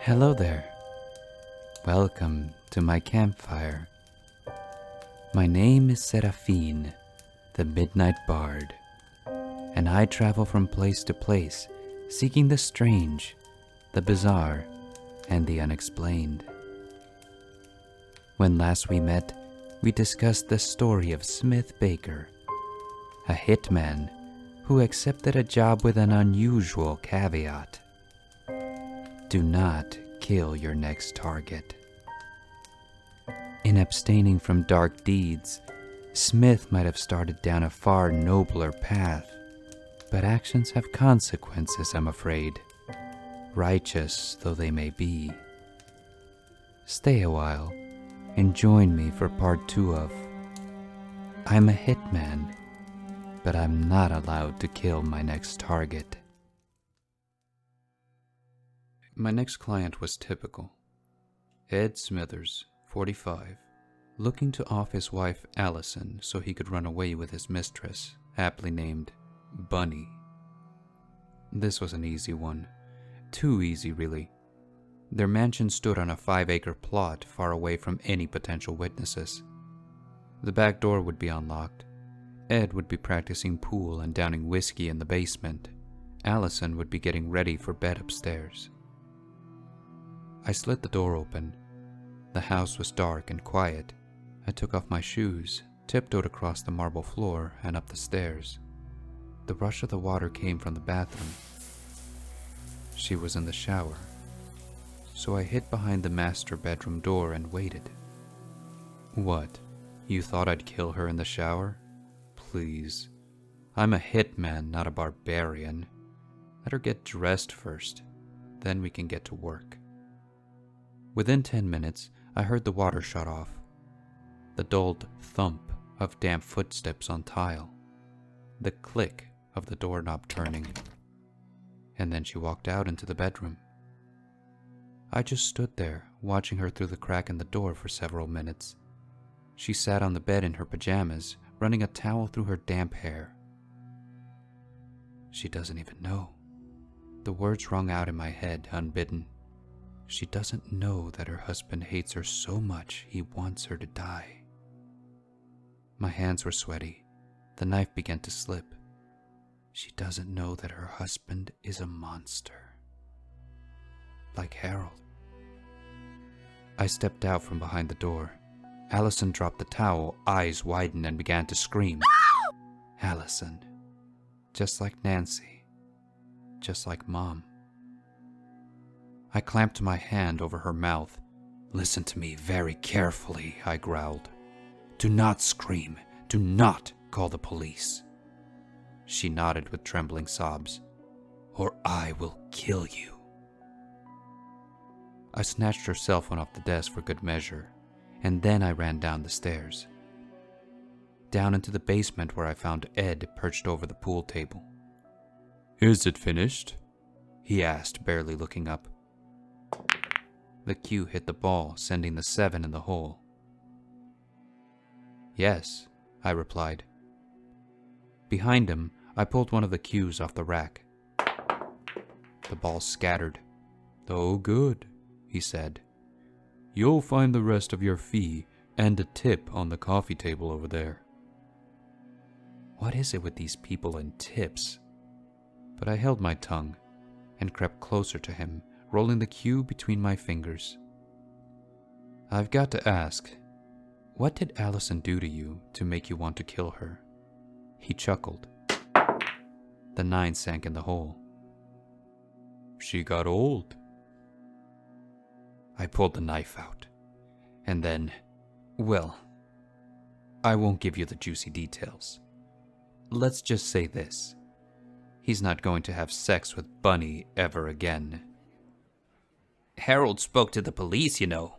Hello there. Welcome to my campfire. My name is Seraphine, the Midnight Bard, and I travel from place to place, seeking the strange, the bizarre, and the unexplained. When last we met, we discussed the story of Smith Baker, a hitman who accepted a job with an unusual caveat. Do not kill your next target. In abstaining from dark deeds, Smith might have started down a far nobler path, but actions have consequences, I'm afraid, righteous though they may be. Stay a while and join me for part 2 of I'm a hitman, but I'm not allowed to kill my next target. My next client was typical. Ed Smithers, 45, looking to off his wife Allison so he could run away with his mistress, aptly named Bunny. This was an easy one. Too easy, really. Their mansion stood on a 5-acre plot far away from any potential witnesses. The back door would be unlocked. Ed would be practicing pool and downing whiskey in the basement. Allison would be getting ready for bed upstairs. I slid the door open. The house was dark and quiet. I took off my shoes, tiptoed across the marble floor and up the stairs. The rush of the water came from the bathroom. She was in the shower. So I hid behind the master bedroom door and waited. What? You thought I'd kill her in the shower? Please. I'm a hitman, not a barbarian. Let her get dressed first. Then we can get to work. Within 10 minutes, I heard the water shut off. The dulled thump of damp footsteps on tile. The click of the doorknob turning. And then she walked out into the bedroom. I just stood there, watching her through the crack in the door for several minutes. She sat on the bed in her pajamas, running a towel through her damp hair. She doesn't even know. The words rung out in my head, unbidden. She doesn't know that her husband hates her so much he wants her to die. My hands were sweaty. The knife began to slip. She doesn't know that her husband is a monster. Like Harold. I stepped out from behind the door. Allison dropped the towel, eyes widened, and began to scream. Allison. Just like Nancy. Just like Mom. I clamped my hand over her mouth. Listen to me very carefully, I growled. Do not scream. Do not call the police. She nodded with trembling sobs. Or I will kill you. I snatched her cell phone off the desk for good measure, and then I ran down the stairs. Down into the basement where I found Ed perched over the pool table. Is it finished? He asked, barely looking up. The cue hit the ball, sending the 7 in the hole. Yes, I replied. Behind him, I pulled one of the cues off the rack. The ball scattered. Oh, good, he said. You'll find the rest of your fee and a tip on the coffee table over there. What is it with these people and tips? But I held my tongue and crept closer to him, rolling the cue between my fingers. I've got to ask, what did Allison do to you to make you want to kill her? He chuckled. The 9 sank in the hole. She got old. I pulled the knife out. And then, well, I won't give you the juicy details. Let's just say this. He's not going to have sex with Bunny ever again. Harold spoke to the police, you know.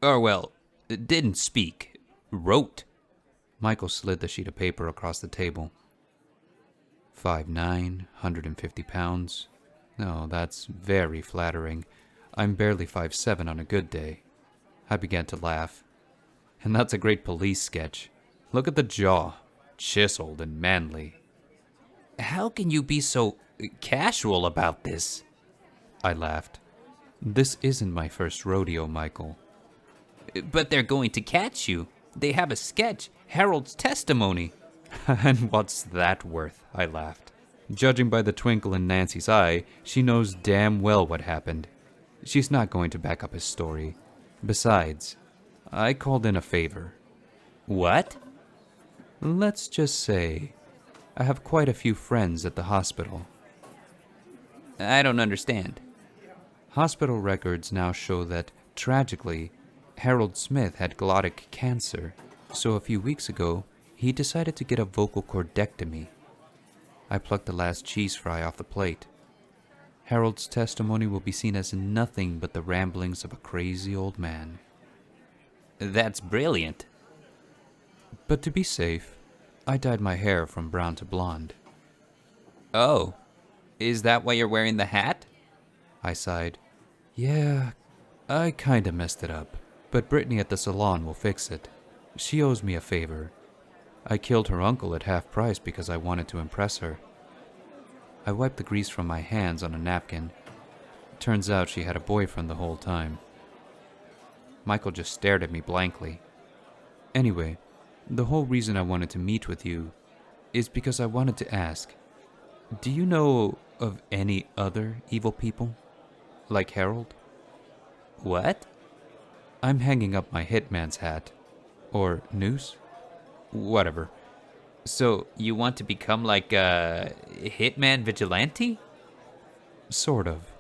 Or, well, didn't speak. Wrote. Michael slid the sheet of paper across the table. 5'9", 150 pounds. No, that's very flattering. I'm barely 5'7" on a good day. I began to laugh. And that's a great police sketch. Look at the jaw. Chiseled and manly. How can you be so casual about this? I laughed. This isn't my first rodeo, Michael. But they're going to catch you. They have a sketch, Harold's testimony. And what's that worth? I laughed. Judging by the twinkle in Nancy's eye, she knows damn well what happened. She's not going to back up his story. Besides, I called in a favor. What? Let's just say I have quite a few friends at the hospital. I don't understand. Hospital records now show that, tragically, Harold Smith had glottic cancer, so a few weeks ago, he decided to get a vocal cordectomy. I plucked the last cheese fry off the plate. Harold's testimony will be seen as nothing but the ramblings of a crazy old man. That's brilliant. But to be safe, I dyed my hair from brown to blonde. Oh, is that why you're wearing the hat? I sighed. Yeah, I kinda messed it up, but Brittany at the salon will fix it. She owes me a favor. I killed her uncle at half price because I wanted to impress her. I wiped the grease from my hands on a napkin. Turns out she had a boyfriend the whole time. Michael just stared at me blankly. Anyway, the whole reason I wanted to meet with you is because I wanted to ask, do you know of any other evil people? Like Harold? What? I'm hanging up my hitman's hat. Or noose? Whatever. So, you want to become like a Hitman vigilante? Sort of.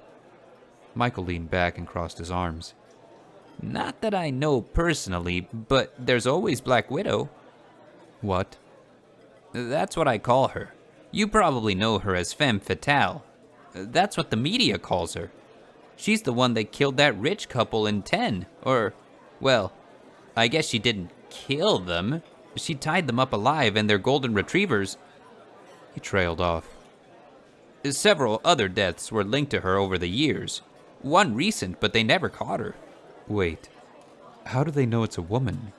Michael leaned back and crossed his arms. Not that I know personally, but there's always Black Widow. What? That's what I call her. You probably know her as Femme Fatale. That's what the media calls her. She's the one that killed that rich couple in 10. Or, well, I guess she didn't kill them. She tied them up alive and their golden retrievers. He trailed off. Several other deaths were linked to her over the years. One recent, but they never caught her. Wait, how do they know it's a woman?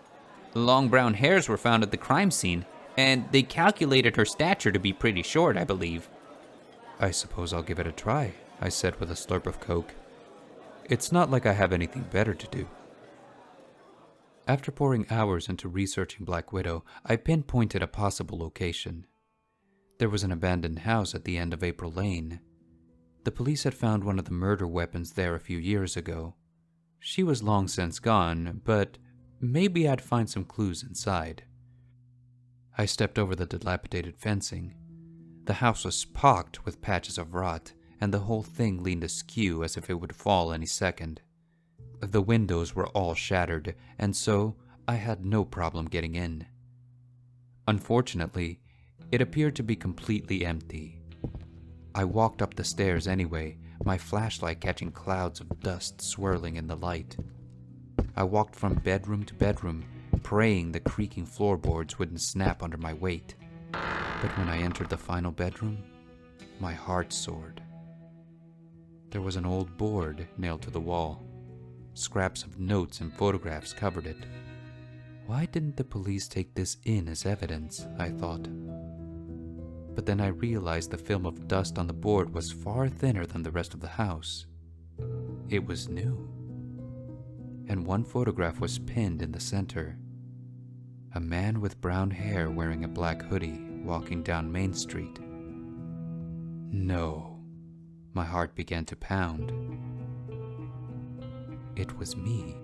Long brown hairs were found at the crime scene, and they calculated her stature to be pretty short, I believe. I suppose I'll give it a try, I said with a slurp of Coke. It's not like I have anything better to do. After pouring hours into researching Black Widow, I pinpointed a possible location. There was an abandoned house at the end of April Lane. The police had found one of the murder weapons there a few years ago. She was long since gone, but maybe I'd find some clues inside. I stepped over the dilapidated fencing. The house was pocked with patches of rot, and the whole thing leaned askew as if it would fall any second. The windows were all shattered, and so I had no problem getting in. Unfortunately, it appeared to be completely empty. I walked up the stairs anyway, my flashlight catching clouds of dust swirling in the light. I walked from bedroom to bedroom, praying the creaking floorboards wouldn't snap under my weight. But when I entered the final bedroom, my heart soared. There was an old board nailed to the wall. Scraps of notes and photographs covered it. Why didn't the police take this in as evidence, I thought. But then I realized the film of dust on the board was far thinner than the rest of the house. It was new. And one photograph was pinned in the center. A man with brown hair wearing a black hoodie walking down Main Street. No. My heart began to pound. It was me.